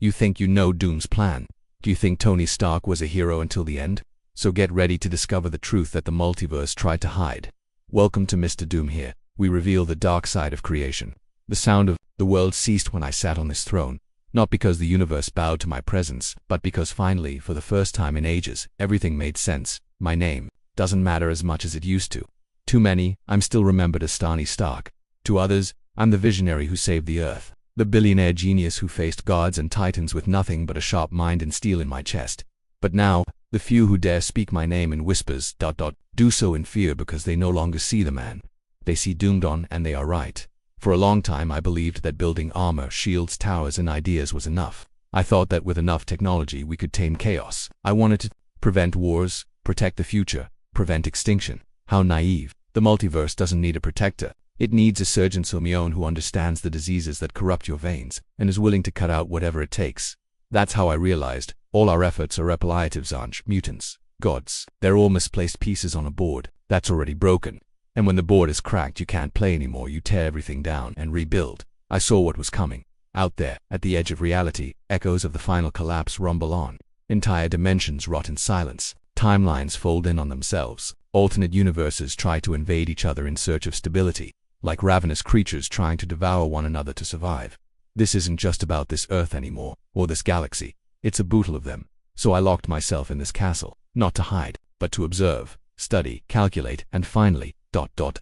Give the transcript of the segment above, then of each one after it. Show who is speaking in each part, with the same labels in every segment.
Speaker 1: You think you know Doom's plan? Do you think Tony Stark was a hero until the end? So get ready to discover the truth that the multiverse tried to hide. Welcome to Mr. Doom here. We reveal the dark side of creation. The sound of the world ceased when I sat on this throne. Not because the universe bowed to my presence, but because finally, for the first time in ages, everything made sense. My name doesn't matter as much as it used to. To many, I'm still remembered as Tony Stark. To others, I'm the visionary who saved the Earth. The billionaire genius who faced gods and titans with nothing but a sharp mind and steel in my chest. But now, the few who dare speak my name in whispers, do so in fear because they no longer see the man. They see Doomed on, and they are right. For a long time I believed that building armor, shields, towers, and ideas was enough. I thought that with enough technology we could tame chaos. I wanted to prevent wars, protect the future, prevent extinction. How naive. The multiverse doesn't need a protector. It needs a surgeon Simeon who understands the diseases that corrupt your veins, and is willing to cut out whatever it takes. That's how I realized all our efforts are palliatives aren't mutants, gods. They're all misplaced pieces on a board that's already broken. And when the board is cracked, you can't play anymore. You tear everything down and rebuild. I saw what was coming. Out there, at the edge of reality, echoes of the final collapse rumble on. Entire dimensions rot in silence. Timelines fold in on themselves. Alternate universes try to invade each other in search of stability, like ravenous creatures trying to devour one another to survive. This isn't just about this Earth anymore, or this galaxy. It's a battle of them. So I locked myself in this castle, not to hide, but to observe, study, calculate, and finally,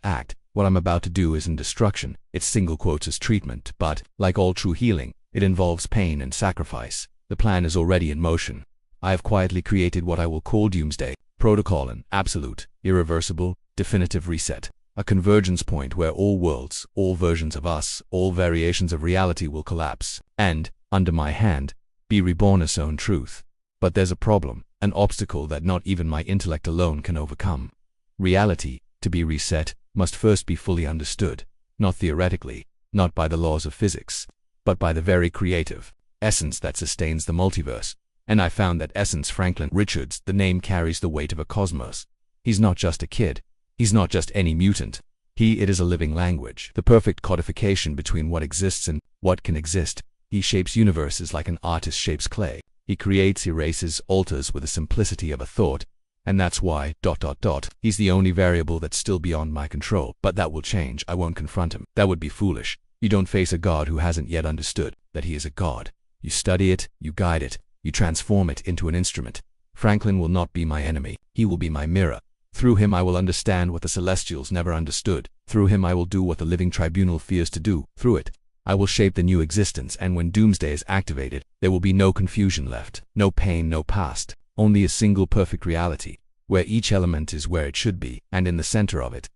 Speaker 1: act. What I'm about to do isn't destruction, it's single quotes as treatment, but, like all true healing, it involves pain and sacrifice. The plan is already in motion. I have quietly created what I will call Doomsday Protocol, an absolute, irreversible, definitive reset. A convergence point where all worlds, all versions of us, all variations of reality will collapse, and, under my hand, be reborn as own truth. But there's a problem, an obstacle that not even my intellect alone can overcome. Reality, to be reset, must first be fully understood, not theoretically, not by the laws of physics, but by the very creative essence that sustains the multiverse. And I found that essence. Franklin Richards, the name carries the weight of a cosmos. He's not just a kid. He's not just any mutant. It is a living language, the perfect codification between what exists and what can exist. He shapes universes like an artist shapes clay. He creates, erases, alters with the simplicity of a thought. And that's why, he's the only variable that's still beyond my control. But that will change. I won't confront him. That would be foolish. You don't face a god who hasn't yet understood that he is a god. You study it, you guide it, you transform it into an instrument. Franklin will not be my enemy. He will be my mirror. Through him I will understand what the Celestials never understood. Through him I will do what the living tribunal fears to do. Through it, I will shape the new existence, and when Doomsday is activated, there will be no confusion left, no pain, no past. Only a single perfect reality, where each element is where it should be, and in the center of it,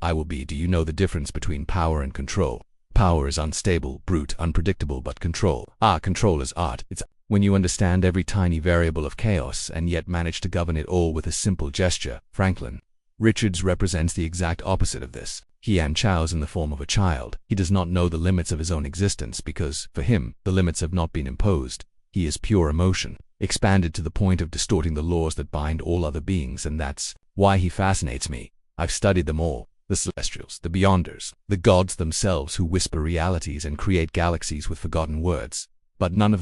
Speaker 1: I will be. Do you know the difference between power and control? Power is unstable, brute, unpredictable, but control. Control is art. It's when you understand every tiny variable of chaos and yet manage to govern it all with a simple gesture. Franklin Richards represents the exact opposite of this. He chows in the form of a child. He does not know the limits of his own existence because, for him, the limits have not been imposed. He is pure emotion, expanded to the point of distorting the laws that bind all other beings, and that's why he fascinates me. I've studied them all. The Celestials, the Beyonders, the gods themselves who whisper realities and create galaxies with forgotten words. But none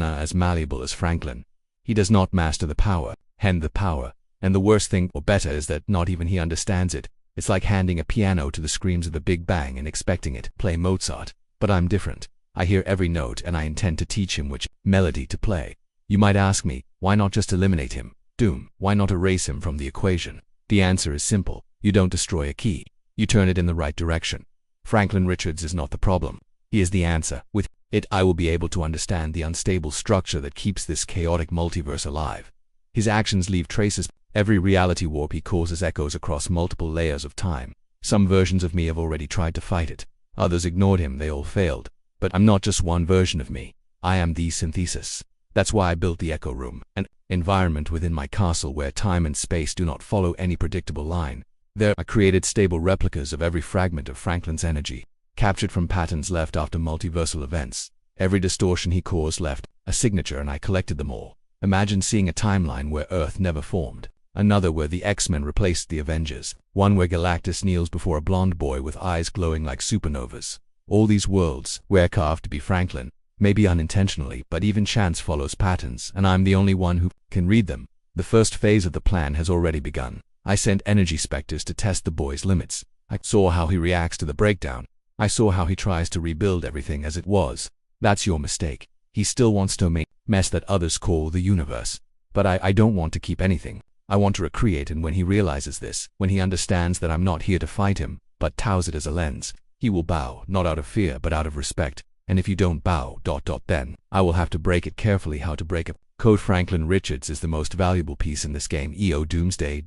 Speaker 1: are as malleable as Franklin. He does not master the power, and the worst thing, or better, is that not even he understands it. It's like handing a piano to the screams of the Big Bang and expecting it to play Mozart. But I'm different. I hear every note, and I intend to teach him which melody to play. You might ask me, why not just eliminate him? Doom, why not erase him from the equation? The answer is simple. You don't destroy a key. You turn it in the right direction. Franklin Richards is not the problem. He is the answer. With it, I will be able to understand the unstable structure that keeps this chaotic multiverse alive. His actions leave traces. Every reality warp he causes echoes across multiple layers of time. Some versions of me have already tried to fight it. Others ignored him. They all failed. But I'm not just one version of me. I am the synthesis. That's why I built the Echo Room, an environment within my castle where time and space do not follow any predictable line. There I created stable replicas of every fragment of Franklin's energy, captured from patterns left after multiversal events. Every distortion he caused left a signature, and I collected them all. Imagine seeing a timeline where Earth never formed, another where the X-Men replaced the Avengers, one where Galactus kneels before a blonde boy with eyes glowing like supernovas. All these worlds were carved to be Franklin, Maybe unintentionally, but even chance follows patterns, and I'm the only one who can read them. The first phase of the plan has already begun. I sent energy specters to test the boy's limits. I saw how he reacts to the breakdown. I saw how he tries to rebuild everything as it was. That's your mistake. He still wants to make mess that others call the universe. But I don't want to keep anything. I want to recreate, and when he realizes this, when he understands that I'm not here to fight him, but touts it as a lens, he will bow, not out of fear, but out of respect. And if you don't bow, then I will have to break it carefully. How to break it. Code Franklin Richards is the most valuable piece in this game. EO Doomsday.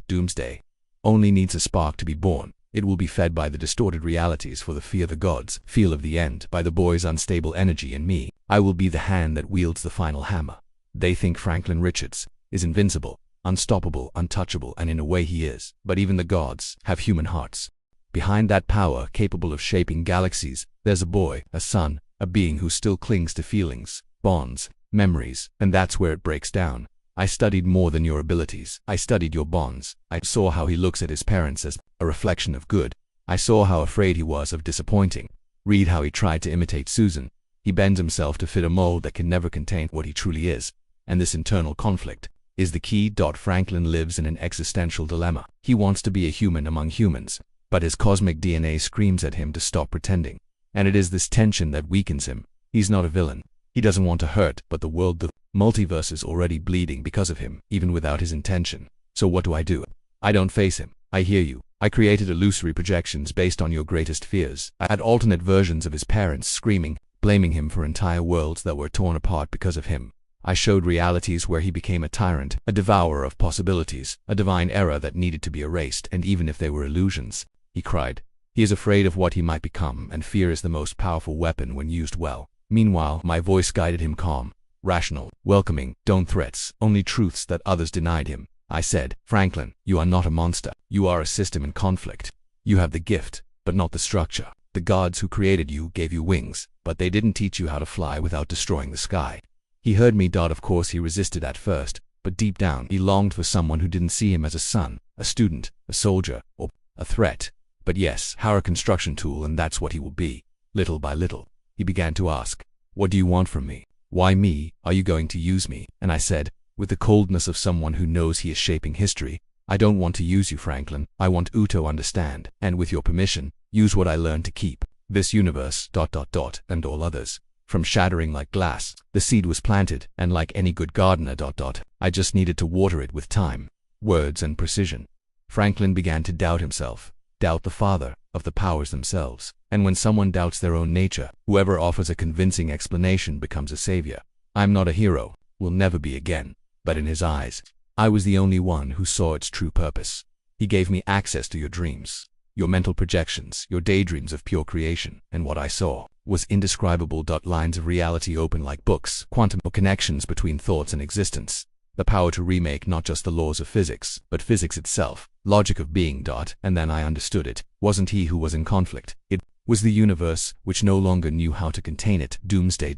Speaker 1: Doomsday only needs a spark to be born. It will be fed by the distorted realities for the fear the gods feel of the end, by the boy's unstable energy, and me. I will be the hand that wields the final hammer. They think Franklin Richards is invincible, unstoppable, untouchable, and in a way he is. But even the gods have human hearts. Behind that power capable of shaping galaxies, there's a boy, a son, a being who still clings to feelings, bonds, memories, and that's where it breaks down. I studied more than your abilities. I studied your bonds. I saw how he looks at his parents as a reflection of good. I saw how afraid he was of disappointing. Read how he tried to imitate Susan. He bends himself to fit a mold that can never contain what he truly is. And this internal conflict is the key. Franklin lives in an existential dilemma. He wants to be a human among humans, but his cosmic DNA screams at him to stop pretending. And it is this tension that weakens him. He's not a villain. He doesn't want to hurt, but the world, the multiverse, is already bleeding because of him, even without his intention. So what do? I don't face him. I hear you. I created illusory projections based on your greatest fears. I had alternate versions of his parents screaming, blaming him for entire worlds that were torn apart because of him. I showed realities where he became a tyrant, a devourer of possibilities, a divine error that needed to be erased, and even if they were illusions, he cried. He is afraid of what he might become, and fear is the most powerful weapon when used well. Meanwhile, my voice guided him, calm, rational, welcoming, don't threats, only truths that others denied him. I said, Franklin, you are not a monster. You are a system in conflict. You have the gift, but not the structure. The gods who created you gave you wings, but they didn't teach you how to fly without destroying the sky. He heard me. Of course he resisted at first, but deep down he longed for someone who didn't see him as a son, a student, a soldier, or a threat. But yes, a construction tool, and that's what he will be. Little by little, he began to ask, what do you want from me? Why me? Are you going to use me? And I said, with the coldness of someone who knows he is shaping history, I don't want to use you, Franklin. I want you to understand, and with your permission, use what I learned to keep this universe, and all others, from shattering like glass. The seed was planted, and like any good gardener, I just needed to water it with time, words, and precision. Franklin began to doubt himself, doubt the father of the powers themselves. And when someone doubts their own nature, whoever offers a convincing explanation becomes a savior. I'm not a hero, will never be again, but in his eyes, I was the only one who saw its true purpose. He gave me access to your dreams, your mental projections, your daydreams of pure creation, and what I saw was indescribable. Lines of reality open like books, quantum connections between thoughts and existence, the power to remake not just the laws of physics, but physics itself, logic of being. And then I understood it wasn't he who was in conflict. It was the universe, which no longer knew how to contain it. Doomsday.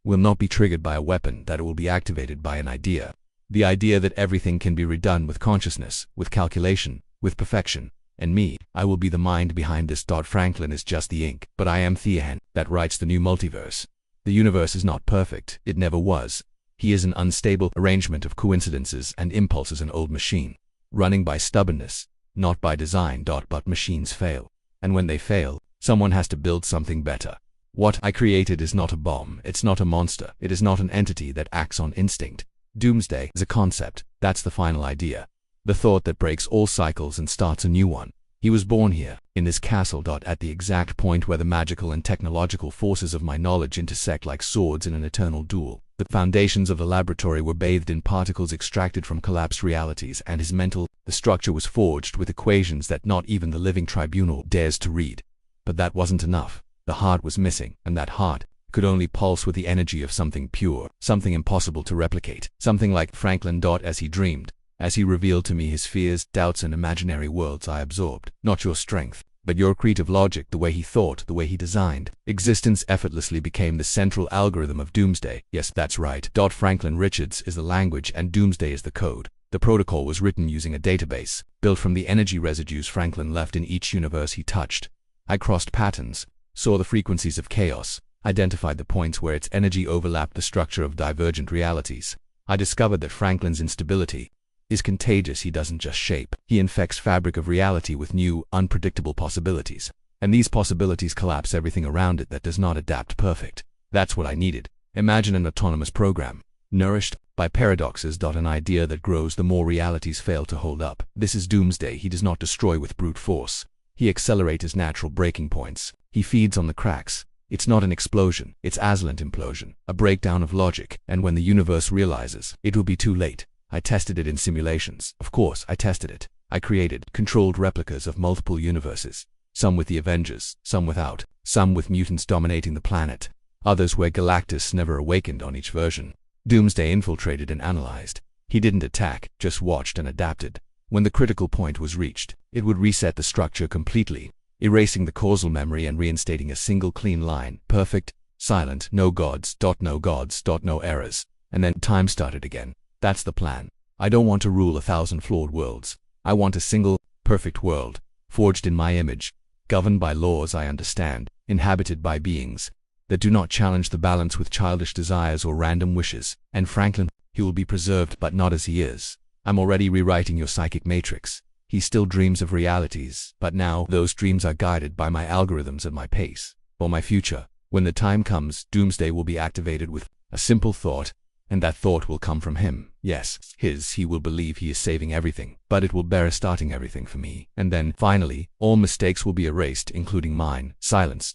Speaker 1: Will not be triggered by a weapon, that it will be activated by an idea. The idea that everything can be redone with consciousness, with calculation, with perfection. And me, I will be the mind behind this. Franklin is just the ink, but I am the hand that writes the new multiverse. The universe is not perfect, it never was. He is an unstable arrangement of coincidences and impulses, an old machine, running by stubbornness, not by design. But machines fail. And when they fail, someone has to build something better. What I created is not a bomb, it's not a monster, it is not an entity that acts on instinct. Doomsday is a concept, that's the final idea. The thought that breaks all cycles and starts a new one. He was born here, in this castle. At the exact point where the magical and technological forces of my knowledge intersect like swords in an eternal duel. The foundations of the laboratory were bathed in particles extracted from collapsed realities, and his mental, the structure was forged with equations that not even the living tribunal dares to read. But that wasn't enough. The heart was missing, and that heart could only pulse with the energy of something pure, something impossible to replicate, something like Franklin. As he dreamed, as he revealed to me his fears, doubts, and imaginary worlds, I absorbed, not your strength, but your creative logic. The way he thought, the way he designed existence effortlessly became the central algorithm of Doomsday. Yes, that's right. Franklin Richards is the language and Doomsday is the code. The protocol was written using a database, built from the energy residues Franklin left in each universe he touched. I crossed patterns, saw the frequencies of chaos, identified the points where its energy overlapped the structure of divergent realities. I discovered that Franklin's instability is contagious. He doesn't just shape, he infects fabric of reality with new, unpredictable possibilities. And these possibilities collapse everything around it that does not adapt perfect. That's what I needed. Imagine an autonomous program, nourished by paradoxes. An idea that grows the more realities fail to hold up. This is doomsday. He does not destroy with brute force. He accelerates his natural breaking points. He feeds on the cracks. It's not an explosion, it's Aslan implosion, a breakdown of logic, and when the universe realizes, it will be too late. I tested it in simulations. Of course, I tested it. I created controlled replicas of multiple universes. Some with the Avengers, some without, some with mutants dominating the planet, others where Galactus never awakened on each version. Doomsday infiltrated and analyzed. He didn't attack, just watched and adapted. When the critical point was reached, it would reset the structure completely, erasing the causal memory and reinstating a single clean line, perfect, silent, no gods, no errors. And then time started again. That's the plan. I don't want to rule 1,000 flawed worlds. I want a single, perfect world, forged in my image, governed by laws I understand, inhabited by beings that do not challenge the balance with childish desires or random wishes. And Franklin, he will be preserved, but not as he is. I'm already rewriting your psychic matrix. He still dreams of realities, but now those dreams are guided by my algorithms at my pace. For my future, when the time comes, Doomsday will be activated with a simple thought, and that thought will come from him. Yes, he will believe he is saving everything, but it will bear starting everything for me. And then, finally, all mistakes will be erased, including mine. Silence,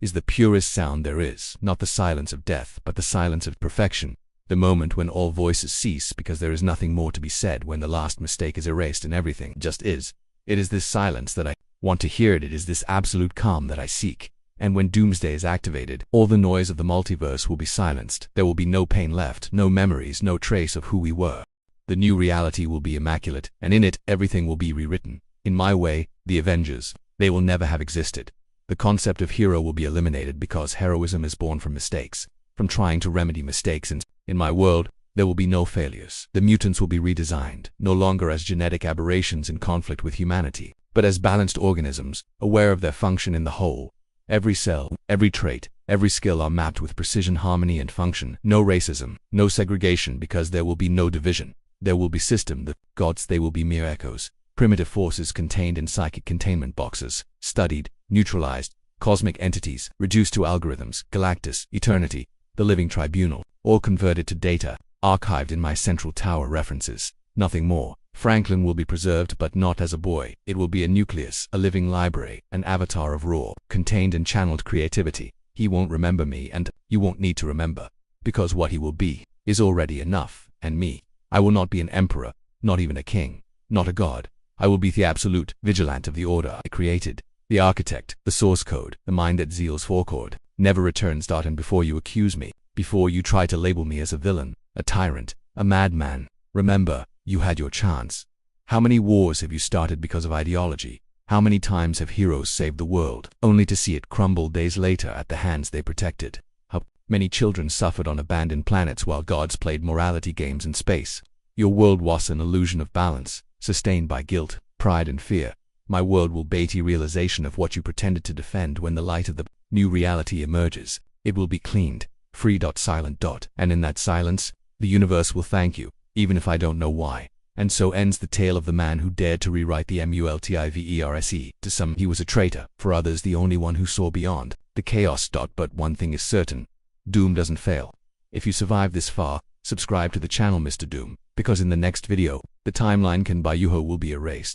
Speaker 1: is the purest sound there is, not the silence of death, but the silence of perfection. The moment when all voices cease because there is nothing more to be said, when the last mistake is erased and everything just is. It is this silence that I want to hear. It is this absolute calm that I seek. And when Doomsday is activated, all the noise of the multiverse will be silenced. There will be no pain left, no memories, no trace of who we were. The new reality will be immaculate, and in it, everything will be rewritten. In my way, the Avengers, they will never have existed. The concept of hero will be eliminated because heroism is born from mistakes, from trying to remedy mistakes, and in my world, there will be no failures. The mutants will be redesigned, no longer as genetic aberrations in conflict with humanity, but as balanced organisms, aware of their function in the whole. Every cell, every trait, every skill are mapped with precision, harmony, and function. No racism, no segregation, because there will be no division. There will be system. The gods, they will be mere echoes. Primitive forces contained in psychic containment boxes, studied, neutralized, cosmic entities, reduced to algorithms, Galactus, eternity, the living tribunal, all converted to data, archived in my central tower references. Nothing more. Franklin will be preserved, but not as a boy. It will be a nucleus, a living library, an avatar of raw, contained and channeled creativity. He won't remember me, and you won't need to remember, because what he will be is already enough. And me, I will not be an emperor, not even a king, not a god. I will be the absolute vigilant of the order I created, the architect, the source code, the mind that zeals forecord, never returns. And before you accuse me, before you try to label me as a villain, a tyrant, a madman, remember, you had your chance. How many wars have you started because of ideology? How many times have heroes saved the world, only to see it crumble days later at the hands they protected? How many children suffered on abandoned planets while gods played morality games in space? Your world was an illusion of balance, sustained by guilt, pride, and fear. My world will be a realization of what you pretended to defend. When the light of the new reality emerges, it will be cleaned, free, silent. And in that silence, the universe will thank you, even if I don't know why. And so ends the tale of the man who dared to rewrite the multiverse. To some, he was a traitor. For others, the only one who saw beyond the chaos. But one thing is certain, Doom doesn't fail. If you survive this far, subscribe to the channel Mr. Doom, because in the next video, the timeline can by Yuho will be erased.